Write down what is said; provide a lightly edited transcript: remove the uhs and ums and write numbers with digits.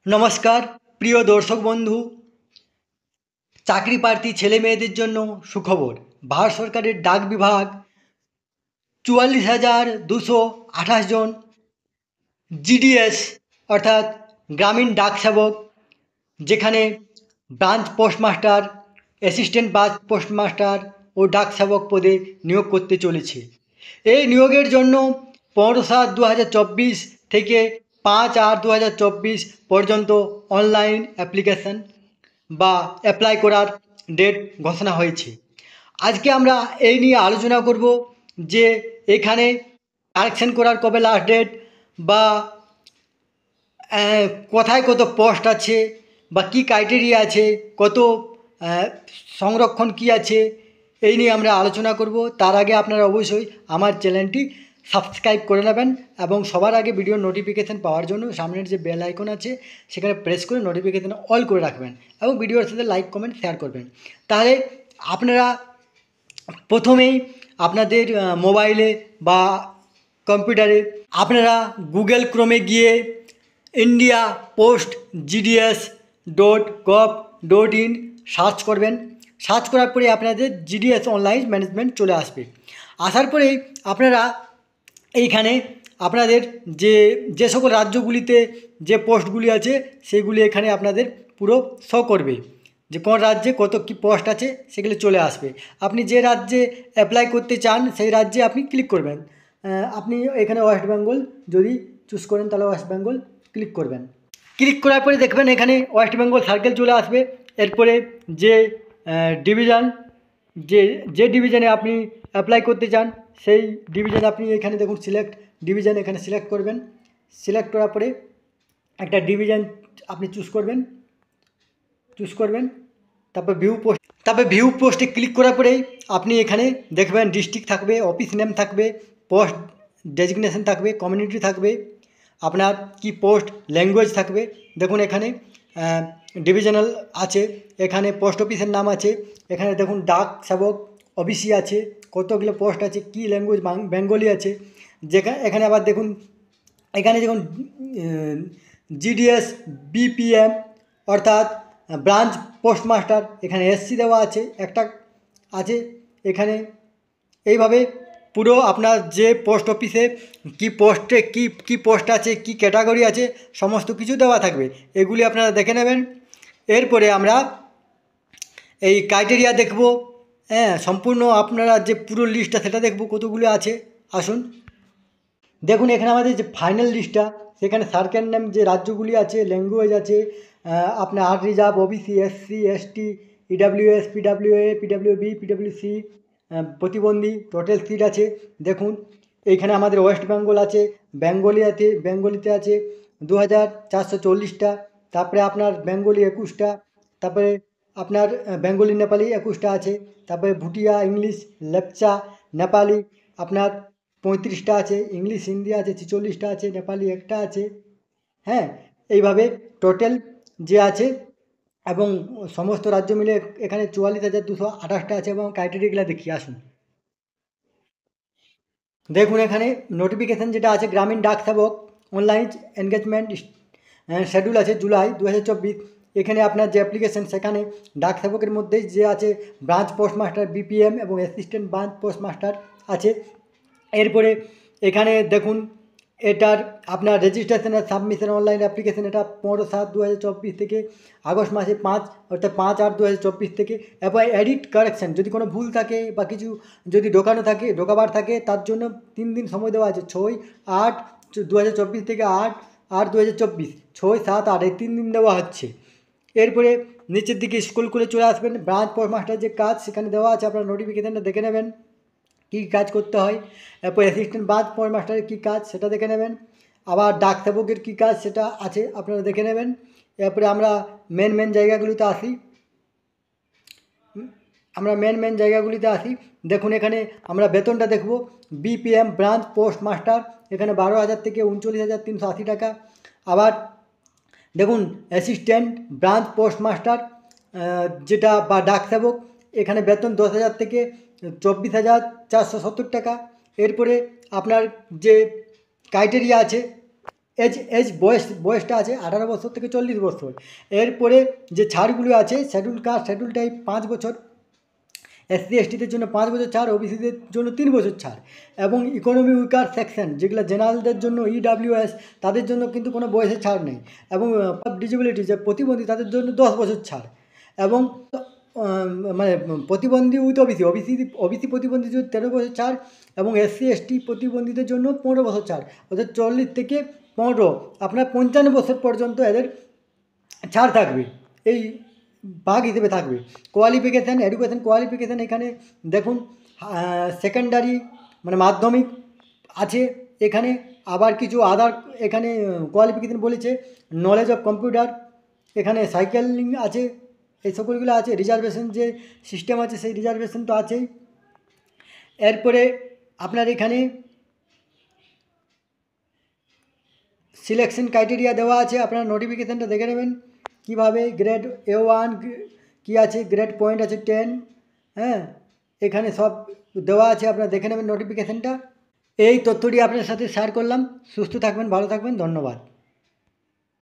নমস্কার প্রিয় দর্শক বন্ধু। চাকরি প্রার্থী ছেলে মেয়েদের জন্য সুখবর। ভারত সরকারের ডাক বিভাগ 44,228 জন জিডিএস অর্থাৎ গ্রামীণ ডাক সেবক, যেখানে branch postmaster, assistant branch postmaster ও ডাক সেবক পদে নিয়োগ করতে চলেছে। এই নিয়োগের জন্য 15/7/2024 থেকে 5/8/2024 পর্যন্ত অনলাইন অ্যাপ্লিকেশন বা অ্যাপ্লাই করার ডেট ঘোষণা হয়েছে। আজকে আমরা এই নিয়ে আলোচনা করব যে এখানে কারেকশন করার কবে লাস্ট ডেট, বা কোথায় কত পোস্ট আছে, বা কী ক্রাইটেরিয়া আছে, কত সংরক্ষণ কী আছে, এই নিয়ে আমরা আলোচনা করব। তার আগে আপনারা অবশ্যই আমার চ্যানেলটি সাবস্ক্রাইব করে নেবেন এবং সবার আগে ভিডিও নোটিফিকেশান পাওয়ার জন্য সামনের যে বেল আইকন আছে সেখানে প্রেস করে নোটিফিকেশান অল করে রাখবেন এবং ভিডিওর সাথে লাইক কমেন্ট শেয়ার করবেন। তাহলে আপনারা প্রথমেই আপনাদের মোবাইলে বা কম্পিউটারে আপনারা গুগল ক্রোমে গিয়ে ইন্ডিয়া পোস্ট GDS.gov.in সার্চ করবেন। সার্চ করার পরে আপনাদের GDS অনলাইন ম্যানেজমেন্ট চলে আসবে। আসার পরেই আপনারা এইখানে আপনাদের যে সকল রাজ্যগুলিতে যে পোস্টগুলি আছে সেগুলি এখানে আপনাদের পুরো শো করবে, যে কোন রাজ্যে কত কী পোস্ট আছে সেগুলো চলে আসবে। আপনি যে রাজ্যে অ্যাপ্লাই করতে চান সেই রাজ্যে আপনি ক্লিক করবেন। আপনি এখানে ওয়েস্ট বেঙ্গল যদি চুজ করেন তাহলে ওয়েস্ট বেঙ্গল ক্লিক করবেন। ক্লিক করার পরে দেখবেন এখানে ওয়েস্ট বেঙ্গল সার্কেল চলে আসবে। এরপরে যে ডিভিশন, যে ডিভিশনে আপনি অ্যাপ্লাই করতে চান সেই ডিভিশন আপনি এখানে দেখুন সিলেক্ট ডিভিশন, এখানে সিলেক্ট করবেন। সিলেক্ট করার পরে একটা ডিভিশন আপনি চুজ করবেন। তারপর ভিউ পোস্টে ক্লিক করার পরেই আপনি এখানে দেখবেন ডিস্ট্রিক্ট থাকবে, অফিস নেম থাকবে, পোস্ট ডেজিগনেশন থাকবে, কমিউনিটি থাকবে, আপনার কি পোস্ট ল্যাঙ্গুয়েজ থাকবে। দেখুন এখানে ডিভিশনাল আছে, এখানে পোস্ট অফিসের নাম আছে, এখানে দেখুন ডাক সেবক ওবিসি আছে, কতগুলো পোস্ট আছে, কি ল্যাঙ্গুয়েজ বেঙ্গলি আছে। এখানে আবার দেখুন এখানে দেখুন GDS BPM অর্থাৎ ব্রাঞ্চ পোস্টমাস্টার, এখানে SC দেওয়া আছে, একটা আছে এখানে। এইভাবে পুরো আপনার যে পোস্ট অফিসে কী পোস্টে কী পোস্ট আছে, কী ক্যাটাগরি আছে, সমস্ত কিছু দেওয়া থাকবে। এগুলি আপনারা দেখে নেবেন। এরপরে আমরা এই ক্রাইটেরিয়া দেখব, সম্পূর্ণ আপনারা যে পুরো লিস্টটা সেটা দেখব কতগুলো আছে। আসুন দেখুন এখানে আমাদের যে ফাইনাল লিস্টটা, সেখানে সার্কেল নেম যে রাজ্যগুলি আছে, ল্যাঙ্গুয়েজ আছে, আপনার art reserve, OBC, SC ST, EWS, PWA, PWB, PWC, প্রতিবন্ধী, টোটাল সিট আছে। দেখুন এইখানে আমাদের ওয়েস্ট বেঙ্গল আছে, বেঙ্গলিতে আছে 2,440টা, তারপরে আপনার বেঙ্গলি 21টা, তারপরে আপনার বেঙ্গলি নেপালি 21টা আছে, তারপরে ভুটিয়া, ইংলিশ, লেপচা, নেপালি আপনার 35টা আছে, ইংলিশ হিন্দি আছে 46টা আছে, নেপালি একটা আছে। হ্যাঁ, এইভাবে টোটাল যে আছে, এবং সমস্ত রাজ্য মিলে এখানে 44,228টা আছে। এবং ক্রাইটেরিয়াগুলো দেখি আসুন। দেখুন এখানে নোটিফিকেশান যেটা আছে, গ্রামীণ ডাক সেবক অনলাইন এনগেজমেন্ট শিডিউল আছে জুলাই 2024। এখানে আপনার যে অ্যাপ্লিকেশান, সেখানে ডাক সেবকের মধ্যেই যে আছে ব্রাঞ্চ পোস্টমাস্টার BPM এবং অ্যাসিস্ট্যান্ট ব্রাঞ্চ পোস্টমাস্টার আছে। এরপরে এখানে দেখুন এটার আপনার রেজিস্ট্রেশন আর সাবমিশন অনলাইন অ্যাপ্লিকেশন, এটা 15/7/2024 থেকে আগস্ট মাসে 5 অর্থাৎ 5/8/2024 থেকে। এবং এডিট কারেকশান যদি কোনো ভুল থাকে বা কিছু যদি ঢোকাবার থাকে তার জন্য 3 দিন সময় দেওয়া আছে। 6/8/2024 থেকে 8/8/2024, 6/7/8 এই 3 দিন দেওয়া হচ্ছে। এরপরে নিচের দিকে স্ক্রল করে চলে আসবেন, ব্রাঞ্চ পোস্টমাস্টার যে কাজ সেখানে দেওয়া আছে, আপনার নোটিফিকেশানটা দেখে নেবেন কী কাজ করতে হয়। এরপর অ্যাসিস্ট্যান্ট ব্রাঞ্চ পোস্টমাস্টারের কী কাজ সেটা দেখে নেবেন। আবার ডাক সেবকের কী কাজ সেটা আছে, আপনারা দেখে নেবেন। এরপরে আমরা মেন জায়গাগুলিতে আসি। দেখুন এখানে আমরা বেতনটা দেখব। BPM ব্রাঞ্চ পোস্টমাস্টার এখানে 12,000 থেকে 39,380 টাকা। আবার দেখুন অ্যাসিস্ট্যান্ট ব্রাঞ্চ পোস্টমাস্টার যেটা বা ডাক সেবক, এখানে বেতন 10,000 থেকে 24,470 টাকা। এরপরে আপনার যে ক্রাইটেরিয়া আছে, বয়সটা আছে 18 বছর থেকে 40 বছর। এরপরে যে ছাড়গুলো আছে, শিডিউল কাস্ট শিডিউল টাইপ 5 বছর, SC STদের জন্য 5 বছর ছাড়, OBCদের জন্য 3 বছর ছাড়, এবং ইকোনমি উইকার সেকশন যেগুলো জেনারেলদের জন্য EWS তাদের জন্য কিন্তু কোনো বয়সের ছাড় নেই, এবং ডিসেবিলিটি যে প্রতিবন্ধী তাদের জন্য 10 বছর ছাড়, এবং মানে প্রতিবন্ধী উইথ ওবিসি প্রতিবন্ধীদের জন্য 13 বছর ছাড়, এবং SC ST প্রতিবন্ধীদের জন্য 15 বছর ছাড়। অর্থাৎ 40 থেকে 15 আপনার 55 বছর পর্যন্ত এদের ছাড় থাকবে, এই ভাগ হিসেবে থাকবে। কোয়ালিফিকেশান, এডুকেশান কোয়ালিফিকেশান এখানে দেখুন, সেকেন্ডারি মানে মাধ্যমিক আছে এখানে, আবার কিছু আদার এখানে কোয়ালিফিকেশান বলেছে, নলেজ অফ কম্পিউটার, এখানে সাইকেলিং আছে, এই সকলগুলো আছে। রিজার্ভেশন যে সিস্টেম আছে সেই রিজার্ভেশন তো আছেই। এরপরে আপনার এখানে সিলেকশন ক্রাইটেরিয়া দেওয়া আছে, আপনারা নোটিফিকেশানটা দেখে নেবেন কীভাবে। গ্রেড A1 কী আছে, গ্রেড পয়েন্ট আছে 10, হ্যাঁ, এখানে সব দেওয়া আছে, আপনারা দেখে নেবেন নোটিফিকেশানটা। এই তথ্যটি আপনার সাথে শেয়ার করলাম। সুস্থ থাকবেন, ভালো থাকবেন, ধন্যবাদ।